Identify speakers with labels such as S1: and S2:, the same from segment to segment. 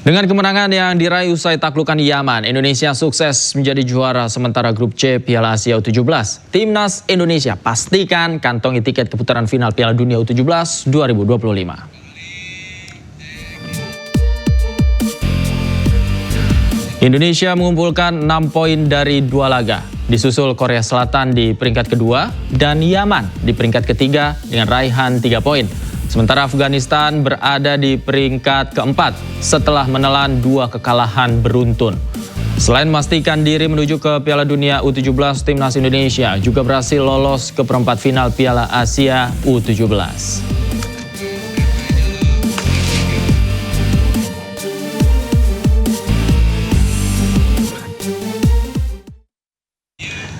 S1: Dengan kemenangan yang diraih usai taklukan Yaman, Indonesia sukses menjadi juara sementara grup C Piala Asia U17. Timnas Indonesia pastikan kantongi tiket ke putaran final Piala Dunia U17 2025. Indonesia mengumpulkan 6 poin dari 2 laga, disusul Korea Selatan di peringkat kedua dan Yaman di peringkat ketiga dengan raihan 3 poin. Sementara Afghanistan berada di peringkat keempat setelah menelan 2 kekalahan beruntun. Selain memastikan diri menuju ke Piala Dunia U17, Timnas Indonesia juga berhasil lolos ke perempat final Piala Asia U17.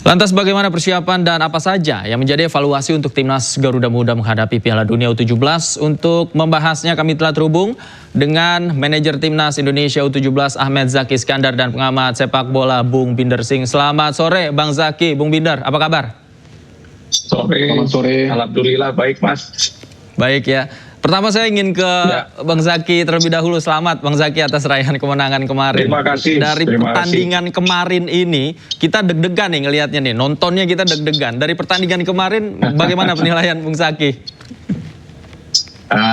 S1: Lantas bagaimana persiapan dan apa saja yang menjadi evaluasi untuk Timnas Garuda Muda menghadapi Piala Dunia U17? Untuk membahasnya kami telah terhubung dengan manajer Timnas Indonesia U17 Ahmed Zaki Iskandar dan pengamat sepak bola Bung Binder Singh. Selamat sore Bang Zaki, Bung Binder, apa kabar?
S2: Selamat sore. Alhamdulillah baik Mas.
S1: Baik ya. Pertama saya ingin ke Bang Zaki terlebih dahulu. Selamat Bang Zaki atas raihan kemenangan kemarin.
S2: Terima kasih.
S1: Dari pertandingan kemarin ini kita deg-degan nih ngelihatnya nih. Nontonnya kita deg-degan. Dari pertandingan kemarin bagaimana penilaian Bung Zaki?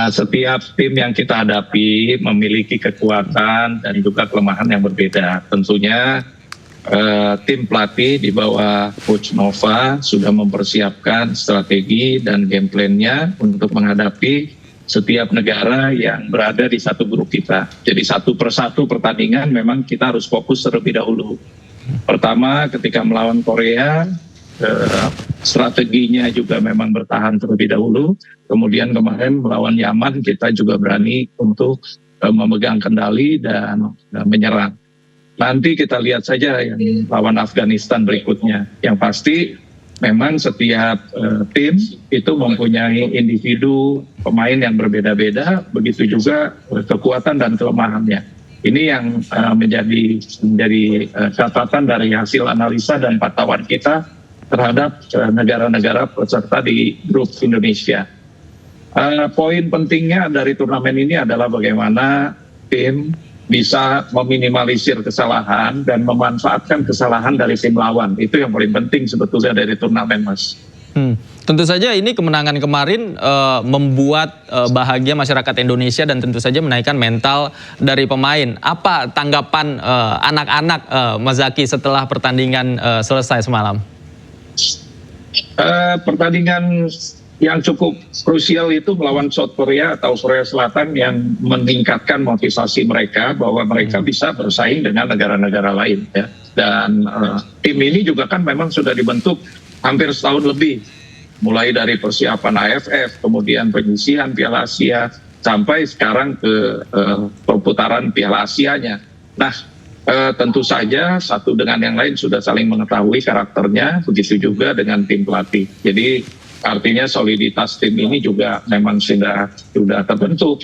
S2: Setiap tim yang kita hadapi memiliki kekuatan dan juga kelemahan yang berbeda. Tentunya tim pelatih di bawah Coach Nova sudah mempersiapkan strategi dan game plan-nya untuk menghadapi setiap negara yang berada di satu grup kita. Jadi satu persatu pertandingan memang kita harus fokus terlebih dahulu. Pertama ketika melawan Korea, strateginya juga memang bertahan terlebih dahulu. Kemudian kemarin melawan Yaman kita juga berani untuk memegang kendali dan menyerang. Nanti kita lihat saja yang lawan Afghanistan berikutnya. Yang pasti memang setiap tim itu mempunyai individu pemain yang berbeda-beda, begitu juga kekuatan dan kelemahannya. Ini yang menjadi catatan dari hasil analisa dan pantauan kita terhadap negara-negara peserta di grup Indonesia. Poin pentingnya dari turnamen ini adalah bagaimana tim bisa meminimalisir kesalahan dan memanfaatkan kesalahan dari tim lawan. Itu yang paling penting sebetulnya dari turnamen, Mas.
S1: Tentu saja ini kemenangan kemarin membuat bahagia masyarakat Indonesia dan tentu saja menaikkan mental dari pemain. Apa tanggapan anak-anak Mas Zaki setelah pertandingan selesai semalam?
S2: Pertandingan yang cukup krusial itu melawan South Korea atau Korea Selatan yang meningkatkan motivasi mereka bahwa mereka bisa bersaing dengan negara-negara lain ya. Dan tim ini juga kan memang sudah dibentuk hampir setahun lebih, mulai dari persiapan AFF, kemudian penyisihan Piala Asia sampai sekarang ke perputaran Piala Asianya. Nah, tentu saja satu dengan yang lain sudah saling mengetahui karakternya, begitu juga dengan tim pelatih. Jadi artinya soliditas tim ini juga memang sudah terbentuk.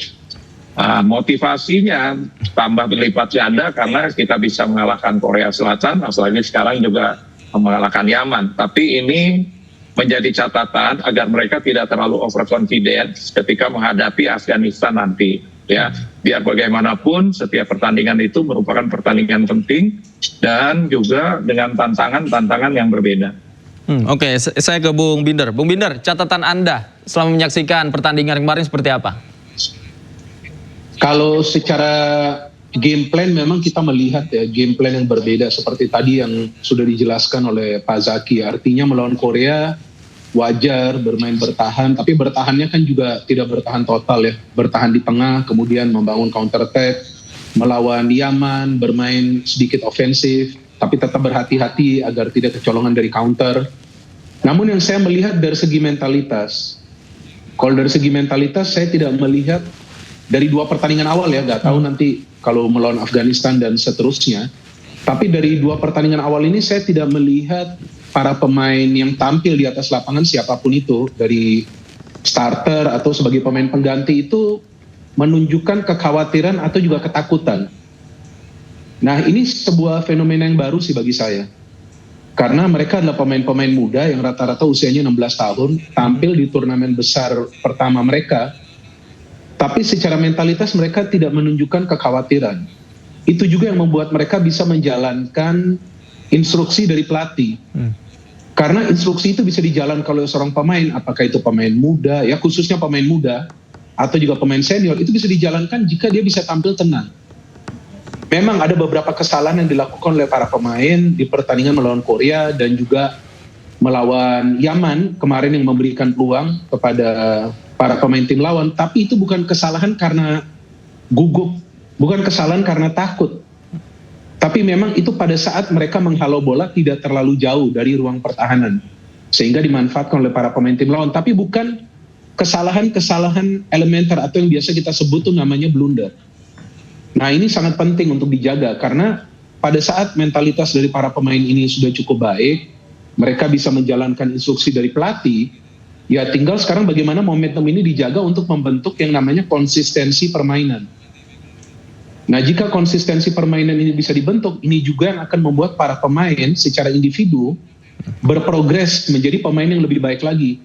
S2: Motivasinya tambah berlipat ganda karena kita bisa mengalahkan Korea Selatan, apalagi sekarang juga mengalahkan Yaman. Tapi ini menjadi catatan agar mereka tidak terlalu overconfident ketika menghadapi Afghanistan nanti. Ya, biar bagaimanapun setiap pertandingan itu merupakan pertandingan penting dan juga dengan tantangan-tantangan yang berbeda.
S1: Oke, saya ke Bung Binder. Bung Binder, catatan Anda selama menyaksikan pertandingan kemarin seperti apa?
S3: Kalau secara game plan memang kita melihat ya game plan yang berbeda seperti tadi yang sudah dijelaskan oleh Pak Zaki. Artinya melawan Korea wajar bermain bertahan, tapi bertahannya kan juga tidak bertahan total ya. Bertahan di tengah, kemudian membangun counter attack. Melawan Yaman bermain sedikit ofensif, tapi tetap berhati-hati agar tidak kecolongan dari counter. Namun yang saya melihat dari segi mentalitas, kalau dari segi mentalitas saya tidak melihat dari 2 pertandingan awal ya, nggak tahu nanti kalau melawan Afghanistan dan seterusnya. Tapi dari 2 pertandingan awal ini saya tidak melihat para pemain yang tampil di atas lapangan siapapun itu, dari starter atau sebagai pemain pengganti itu menunjukkan kekhawatiran atau juga ketakutan. Nah ini sebuah fenomena yang baru sih bagi saya. Karena mereka adalah pemain-pemain muda yang rata-rata usianya 16 tahun, tampil di turnamen besar pertama mereka. Tapi secara mentalitas mereka tidak menunjukkan kekhawatiran. Itu juga yang membuat mereka bisa menjalankan instruksi dari pelatih. Karena instruksi itu bisa dijalankan oleh seorang pemain, apakah itu pemain muda, ya khususnya pemain muda, atau juga pemain senior, itu bisa dijalankan jika dia bisa tampil tenang. Memang ada beberapa kesalahan yang dilakukan oleh para pemain di pertandingan melawan Korea dan juga melawan Yaman kemarin yang memberikan peluang kepada para pemain tim lawan, tapi itu bukan kesalahan karena gugup, bukan kesalahan karena takut. Tapi memang itu pada saat mereka menghalau bola tidak terlalu jauh dari ruang pertahanan. Sehingga dimanfaatkan oleh para pemain tim lawan. Tapi bukan kesalahan-kesalahan elementer atau yang biasa kita sebut tuh namanya blunder. Nah ini sangat penting untuk dijaga. Karena pada saat mentalitas dari para pemain ini sudah cukup baik, mereka bisa menjalankan instruksi dari pelatih, ya tinggal sekarang bagaimana momentum ini dijaga untuk membentuk yang namanya konsistensi permainan. Nah jika konsistensi permainan ini bisa dibentuk, ini juga yang akan membuat para pemain secara individu berprogres menjadi pemain yang lebih baik lagi.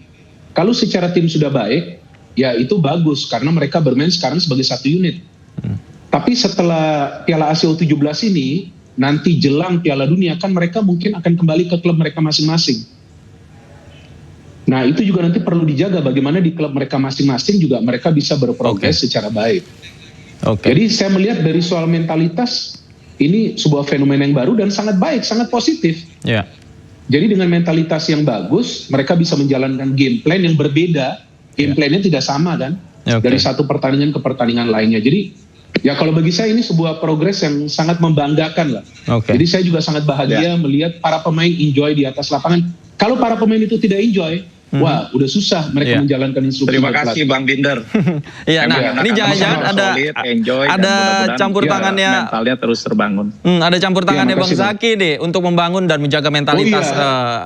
S3: Kalau secara tim sudah baik, ya itu bagus karena mereka bermain sekarang sebagai satu unit. Tapi setelah Piala Asia U17 ini, nanti jelang Piala Dunia kan mereka mungkin akan kembali ke klub mereka masing-masing. Nah itu juga nanti perlu dijaga bagaimana di klub mereka masing-masing juga mereka bisa berprogres secara baik. Jadi saya melihat dari soal mentalitas ini sebuah fenomena yang baru dan sangat baik, sangat positif. Jadi dengan mentalitas yang bagus, mereka bisa menjalankan game plan yang berbeda. Game plan-nya tidak sama kan, dari satu pertandingan ke pertandingan lainnya. Jadi ya kalau bagi saya ini sebuah progres yang sangat membanggakan lah. Jadi saya juga sangat bahagia melihat para pemain enjoy di atas lapangan. Kalau para pemain itu tidak enjoy, wah, udah susah mereka menjalankan instruksi.
S2: Terima kasih Bang Binder.
S1: Iya, nah ini jangan-jangan ada campur tangannya.
S2: Mentalnya terus terbangun.
S1: Ada campur tangannya Bang Zaki nih untuk membangun dan menjaga mentalitas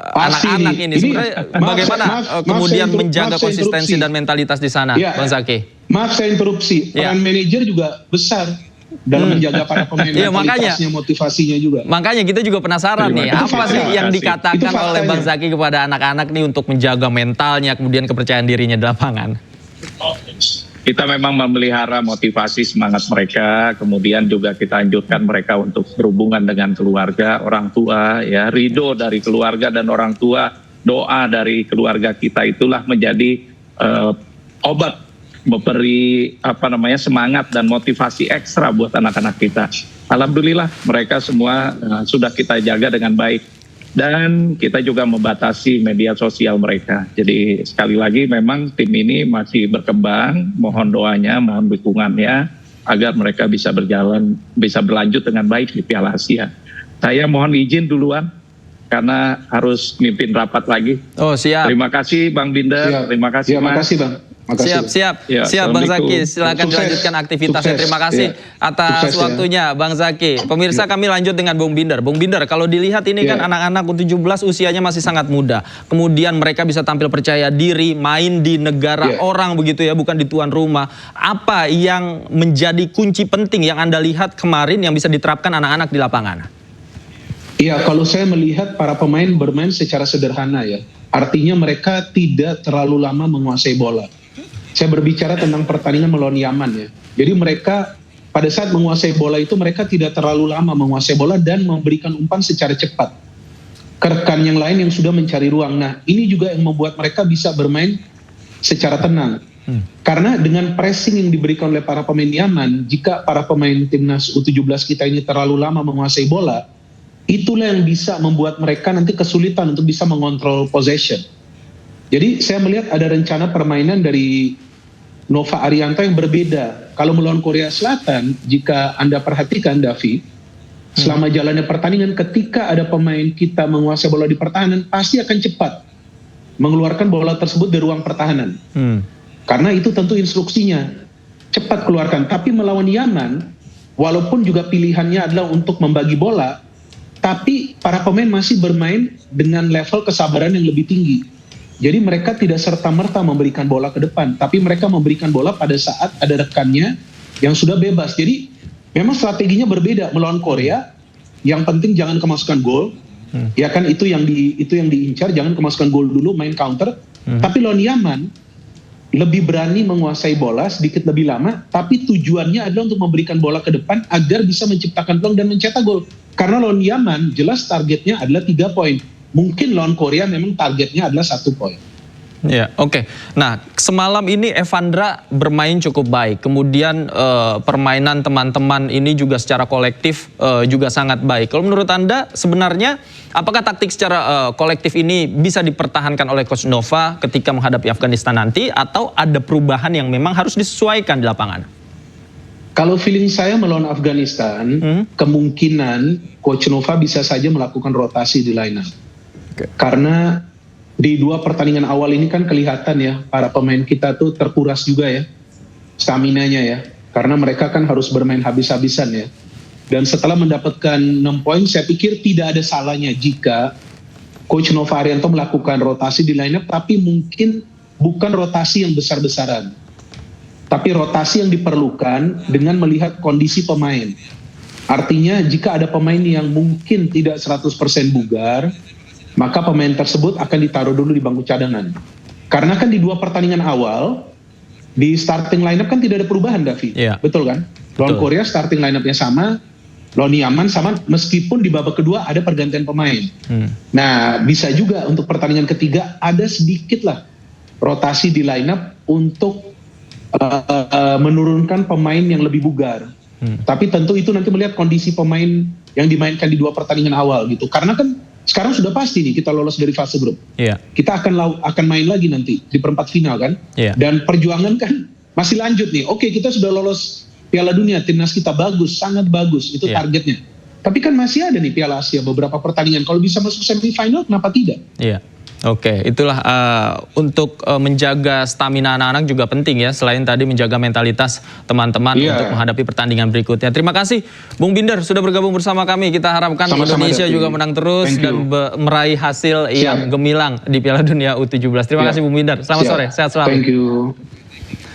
S1: anak-anak ini. Sebenarnya bagaimana kemudian menjaga konsistensi dan mentalitas di sana, Bang Zaki?
S3: Maaf saya interupsi. Peran manajer juga besar dalam menjaga para pemain mentalitasnya, motivasinya juga.
S1: Makanya kita juga penasaran nih, apa sih yang dikatakan oleh Bang Zaki kepada anak-anak nih untuk menjaga mentalnya, kemudian kepercayaan dirinya di lapangan?
S2: Kita memang memelihara motivasi semangat mereka, kemudian juga kita anjurkan mereka untuk berhubungan dengan keluarga, orang tua, ya ridho dari keluarga dan orang tua, doa dari keluarga kita itulah menjadi obat, memberi semangat dan motivasi ekstra buat anak-anak kita. Alhamdulillah mereka semua sudah kita jaga dengan baik dan kita juga membatasi media sosial mereka. Jadi sekali lagi memang tim ini masih berkembang, mohon doanya, mohon dukungannya agar mereka bisa berlanjut dengan baik di Piala Asia. Saya mohon izin duluan karena harus mimpin rapat lagi.
S1: Oh siap.
S2: Terima kasih Bang Binder, terima kasih Mas.
S3: Terima kasih Bang.
S1: Siap Bang Zaki, silakan dilanjutkan aktivitasnya. Terima kasih atas waktunya Bang Zaki. Pemirsa kami lanjut dengan Bung Binder. Bung Binder, kalau dilihat ini kan anak-anak U17 usianya masih sangat muda. Kemudian mereka bisa tampil percaya diri, main di negara orang begitu ya, bukan di tuan rumah. Apa yang menjadi kunci penting yang Anda lihat kemarin yang bisa diterapkan anak-anak di lapangan?
S3: Iya, kalau saya melihat para pemain bermain secara sederhana ya. Artinya mereka tidak terlalu lama menguasai bola. Saya berbicara tentang pertandingan melawan Yaman ya. Jadi mereka pada saat menguasai bola itu mereka tidak terlalu lama menguasai bola dan memberikan umpan secara cepat ke rekan yang lain yang sudah mencari ruang. Nah ini juga yang membuat mereka bisa bermain secara tenang. Karena dengan pressing yang diberikan oleh para pemain Yaman, jika para pemain timnas U17 kita ini terlalu lama menguasai bola, itulah yang bisa membuat mereka nanti kesulitan untuk bisa mengontrol possession. Jadi saya melihat ada rencana permainan dari Nova Arianto yang berbeda. Kalau melawan Korea Selatan, jika Anda perhatikan Davi, selama jalannya pertandingan ketika ada pemain kita menguasai bola di pertahanan, pasti akan cepat mengeluarkan bola tersebut dari ruang pertahanan. Karena itu tentu instruksinya, cepat keluarkan. Tapi melawan Yaman, walaupun juga pilihannya adalah untuk membagi bola, tapi para pemain masih bermain dengan level kesabaran yang lebih tinggi. Jadi mereka tidak serta-merta memberikan bola ke depan, tapi mereka memberikan bola pada saat ada rekannya yang sudah bebas. Jadi memang strateginya berbeda. Melawan Korea, yang penting jangan kemasukan gol, ya kan itu yang diincar, jangan kemasukan gol dulu, main counter. Tapi lawan Yaman, lebih berani menguasai bola sedikit lebih lama, tapi tujuannya adalah untuk memberikan bola ke depan agar bisa menciptakan peluang dan mencetak gol. Karena lawan Yaman jelas targetnya adalah 3 poin. Mungkin lawan Korea memang targetnya adalah 1 poin.
S1: Ya, oke. Nah, semalam ini Evandra bermain cukup baik. Kemudian permainan teman-teman ini juga secara kolektif juga sangat baik. Kalau menurut Anda sebenarnya apakah taktik secara kolektif ini bisa dipertahankan oleh Coach Nova ketika menghadapi Afghanistan nanti, atau ada perubahan yang memang harus disesuaikan di lapangan?
S3: Kalau feeling saya melawan Afghanistan, kemungkinan Coach Nova bisa saja melakukan rotasi di lineup. Karena di 2 pertandingan awal ini kan kelihatan ya, para pemain kita tuh terkuras juga ya, staminanya ya. Karena mereka kan harus bermain habis-habisan ya. Dan setelah mendapatkan 6 poin, saya pikir tidak ada salahnya jika Coach Nova Arianto melakukan rotasi di lineup, tapi mungkin bukan rotasi yang besar-besaran. Tapi rotasi yang diperlukan dengan melihat kondisi pemain. Artinya jika ada pemain yang mungkin tidak 100% bugar, maka pemain tersebut akan ditaruh dulu di bangku cadangan. Karena kan di 2 pertandingan awal, di starting lineup kan tidak ada perubahan, Davi.
S1: Yeah.
S3: Betul kan? Lawan Korea starting lineup-nya sama, lawan Yaman sama, meskipun di babak kedua ada pergantian pemain. Nah, bisa juga untuk pertandingan ketiga ada sedikit lah rotasi di lineup untuk menurunkan pemain yang lebih bugar. Tapi tentu itu nanti melihat kondisi pemain yang dimainkan di 2 pertandingan awal gitu. Karena kan sekarang sudah pasti nih kita lolos dari fase grup.
S1: Yeah.
S3: Kita akan main lagi nanti di perempat final kan.
S1: Yeah.
S3: Dan perjuangan kan masih lanjut nih. Oke, kita sudah lolos Piala Dunia, timnas kita bagus, sangat bagus, itu targetnya. Tapi kan masih ada nih Piala Asia beberapa pertandingan. Kalau bisa masuk semifinal, kenapa tidak?
S1: Iya. Oke, itulah untuk menjaga stamina anak-anak juga penting ya, selain tadi menjaga mentalitas teman-teman untuk menghadapi pertandingan berikutnya. Terima kasih Bung Binder sudah bergabung bersama kami. Kita harapkan Indonesia juga menang terus dan meraih hasil yang gemilang di Piala Dunia U17. Terima kasih Bung Binder. Selamat sore, sehat selalu.
S3: Thank you.